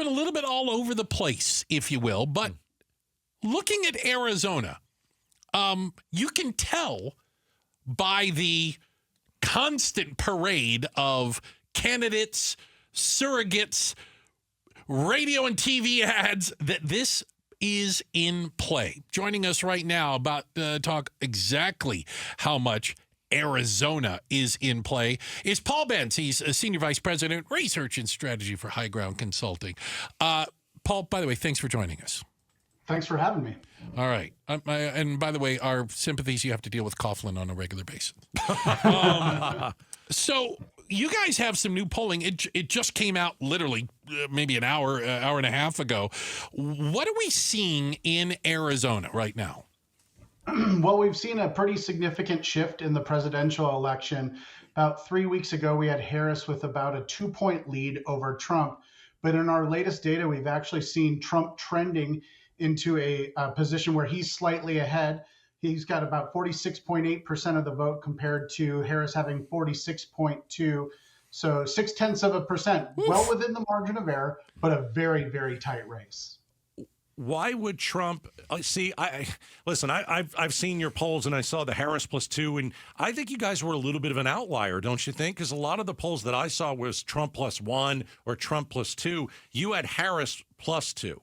been a little bit all over the place, if you will. But looking at Arizona, you can tell by the constant parade of candidates, surrogates, radio and TV ads that this is in play. Joining us right now about to talk exactly how much Arizona is in play is Paul Bentz. He's a Senior Vice President, Research and Strategy for HighGround Consulting. Paul, by the way, thanks for joining us. Thanks for having me. All right. And by the way, our sympathies, you have to deal with Coughlin on a regular basis. So you guys have some new polling. It just came out literally maybe an hour and a half ago. What are we seeing in Arizona right now? Well, we've seen a pretty significant shift in the presidential election. About 3 weeks ago, we had Harris with about a 2-point lead over Trump. But in our latest data, we've actually seen Trump trending into a position where he's slightly ahead. He's got about 46.8% of the vote compared to Harris having 46.2%. So 0.6%, well within the margin of error, but a very, very tight race. Why would Trump see? I've seen your polls and I saw the Harris +2, and I think you guys were a little bit of an outlier, don't you think? Because a lot of the polls that I saw was Trump +1 or Trump +2. You had Harris +2.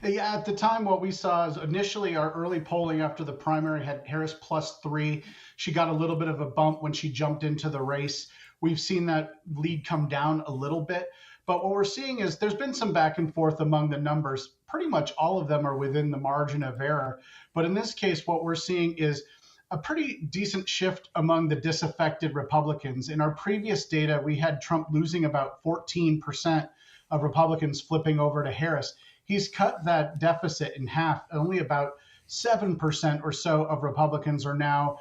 Yeah, at the time, what we saw is initially our early polling after the primary had Harris +3. She got a little bit of a bump when she jumped into the race. We've seen that lead come down a little bit. But what we're seeing is there's been some back and forth among the numbers. Pretty much all of them are within the margin of error. But in this case, what we're seeing is a pretty decent shift among the disaffected Republicans. In our previous data, we had Trump losing about 14% of Republicans flipping over to Harris. He's cut that deficit in half. Only about 7% or so of Republicans are now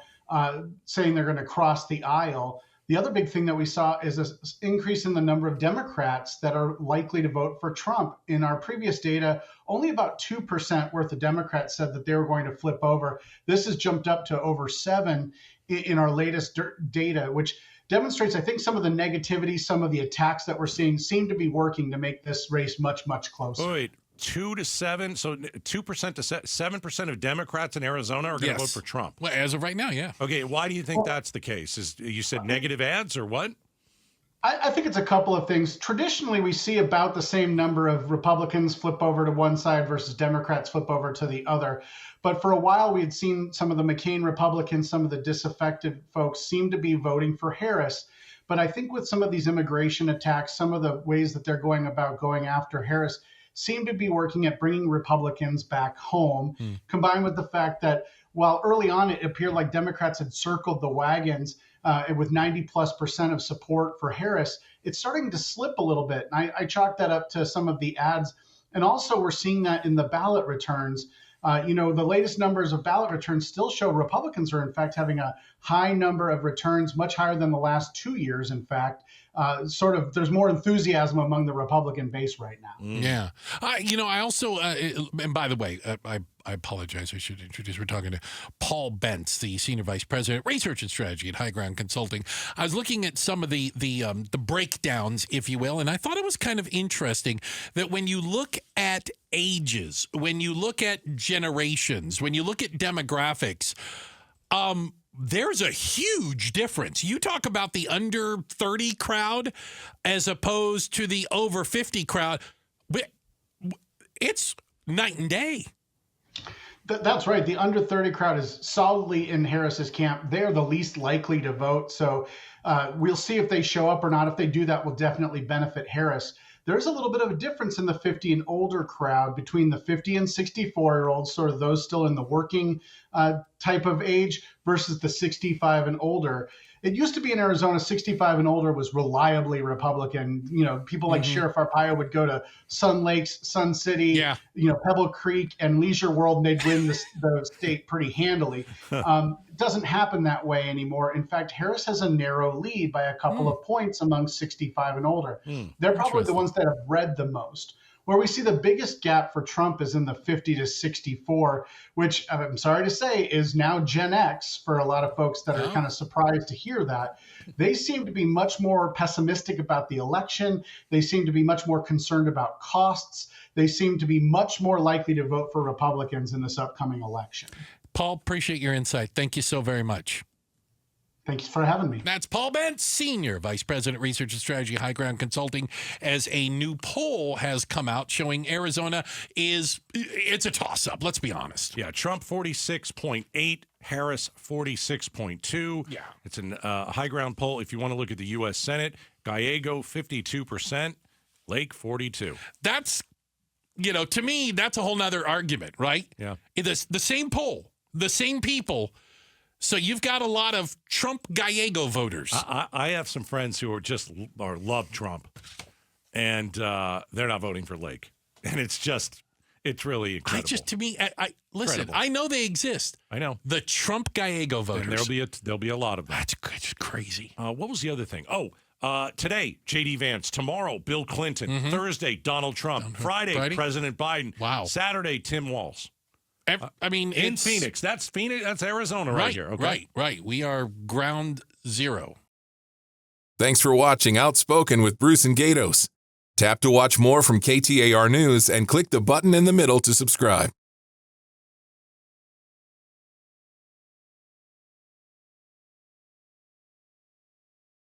saying they're going to cross the aisle. The other big thing that we saw is an increase in the number of Democrats that are likely to vote for Trump. In our previous data, only about 2% worth of Democrats said that they were going to flip over. This has jumped up to over 7% in our latest data, which demonstrates, I think, some of the negativity, some of the attacks that we're seeing seem to be working to make this race much, much closer. Wait, 2 to 7, so 2% to 7% of Democrats in Arizona are going to vote for Trump. Well, as of right now, yeah. Okay, why do you think that's the case? You said negative ads or what? I think it's a couple of things. Traditionally, we see about the same number of Republicans flip over to one side versus Democrats flip over to the other. But for a while, we had seen some of the McCain Republicans, some of the disaffected folks seem to be voting for Harris. But I think with some of these immigration attacks, some of the ways that they're going about going after Harris seem to be working at bringing Republicans back home, combined with the fact that while early on it appeared like Democrats had circled the wagons with 90+% of support for Harris, it's starting to slip a little bit. And I chalk that up to some of the ads. And also we're seeing that in the ballot returns. The latest numbers of ballot returns still show Republicans are, in fact, having a high number of returns, much higher than the last 2 years, in fact. There's more enthusiasm among the Republican base right now. Yeah. I also, and by the way, I apologize. I should introduce, we're talking to Paul Bentz, the Senior Vice President, Research and Strategy at HighGround Consulting. I was looking at some of the breakdowns, if you will, and I thought it was kind of interesting that when you look at ages, when you look at generations, when you look at demographics, there's a huge difference. You talk about the under 30 crowd as opposed to the over 50 crowd. It's night and day. That's right. The under 30 crowd is solidly in Harris's camp. They're the least likely to vote. So we'll see if they show up or not. If they do, that will definitely benefit Harris. There's a little bit of a difference in the 50 and older crowd between the 50 and 64-year-olds, sort of those still in the working type of age, versus the 65 and older. It used to be in Arizona, 65 and older was reliably Republican. People like Sheriff Arpaio would go to Sun Lakes, Sun City, Pebble Creek, and Leisure World, and they'd win the state pretty handily. It doesn't happen that way anymore. In fact, Harris has a narrow lead by a couple of points among 65 and older. They're probably the ones that have read the most. Where we see the biggest gap for Trump is in the 50 to 64, which I'm sorry to say is now Gen X for a lot of folks that are kind of surprised to hear that. They seem to be much more pessimistic about the election. They seem to be much more concerned about costs. They seem to be much more likely to vote for Republicans in this upcoming election. Paul, appreciate your insight. Thank you so very much. Thanks for having me. That's Paul Bentz, Senior Vice President, Research and Strategy, HighGround Consulting, as a new poll has come out showing Arizona it's a toss-up, let's be honest. Yeah, Trump 46.8, Harris 46.2. Yeah. It's a HighGround poll. If you want to look at the U.S. Senate, Gallego 52%, Lake 42. That's, to me, that's a whole nother argument, right? Yeah. The same poll, the same people. So you've got a lot of Trump Gallego voters. I have some friends who love Trump, and they're not voting for Lake. And it's really incredible. Listen, Incredible. I know they exist. I know. The Trump Gallego voters. And there'll be a lot of them. That's crazy. What was the other thing? Today, J.D. Vance. Tomorrow, Bill Clinton. Mm-hmm. Thursday, Donald Trump. Friday, President Biden. Wow. Saturday, Tim Walz. In Phoenix. That's Phoenix. That's Arizona right here. Okay? Right. We are ground zero. Thanks for watching Outspoken with Bruce and Gaydos. Tap to watch more from KTAR News and click the button in the middle to subscribe.